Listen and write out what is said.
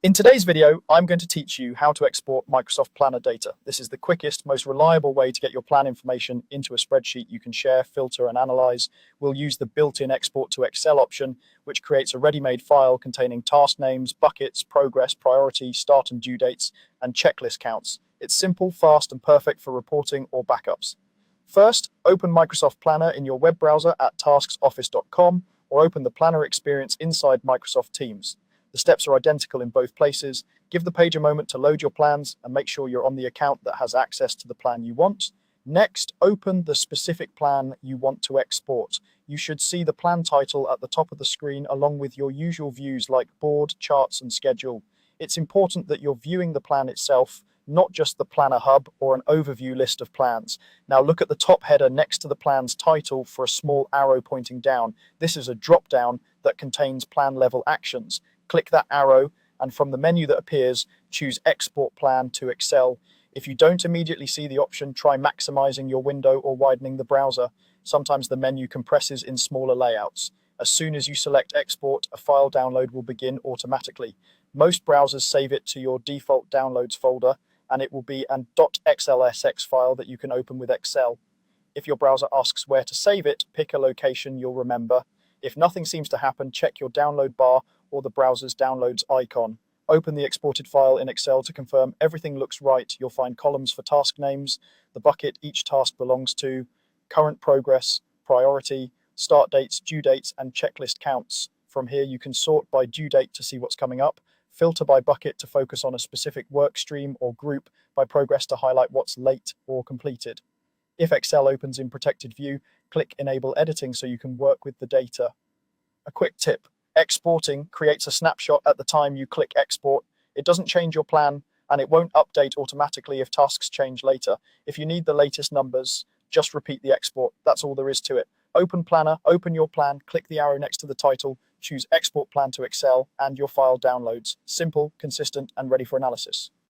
In today's video, I'm going to teach you how to export Microsoft Planner data. This is the quickest, most reliable way to get your plan information into a spreadsheet you can share, filter, and analyze. We'll use the built-in export to Excel option, which creates a ready-made file containing task names, buckets, progress, priority, start and due dates, and checklist counts. It's simple, fast, and perfect for reporting or backups. First, open Microsoft Planner in your web browser at tasksoffice.com or open the Planner experience inside Microsoft Teams. The steps are identical in both places. Give the page a moment to load your plans and make sure you're on the account that has access to the plan you want. Next, open the specific plan you want to export. You should see the plan title at the top of the screen along with your usual views like board, charts, and schedule. It's important that you're viewing the plan itself, not just the Planner Hub or an overview list of plans. Now look at the top header next to the plan's title for a small arrow pointing down. This is a drop-down that contains plan level actions. Click that arrow, and from the menu that appears, choose Export Plan to Excel. If you don't immediately see the option, try maximizing your window or widening the browser. Sometimes the menu compresses in smaller layouts. As soon as you select Export, a file download will begin automatically. Most browsers save it to your default downloads folder, and it will be an .xlsx file that you can open with Excel. If your browser asks where to save it, pick a location you'll remember. If nothing seems to happen, check your download bar or the browser's downloads icon. Open the exported file in Excel to confirm everything looks right. You'll find columns for task names, the bucket each task belongs to, current progress, priority, start dates, due dates, and checklist counts. From here, you can sort by due date to see what's coming up, filter by bucket to focus on a specific work stream, or group by progress to highlight what's late or completed. If Excel opens in protected view, click Enable Editing so you can work with the data. A quick tip: exporting creates a snapshot at the time you click export. It doesn't change your plan, and it won't update automatically if tasks change later. If you need the latest numbers, just repeat the export. That's all there is to it. Open Planner, open your plan, click the arrow next to the title, choose Export Plan to Excel, and your file downloads. Simple, consistent, and ready for analysis.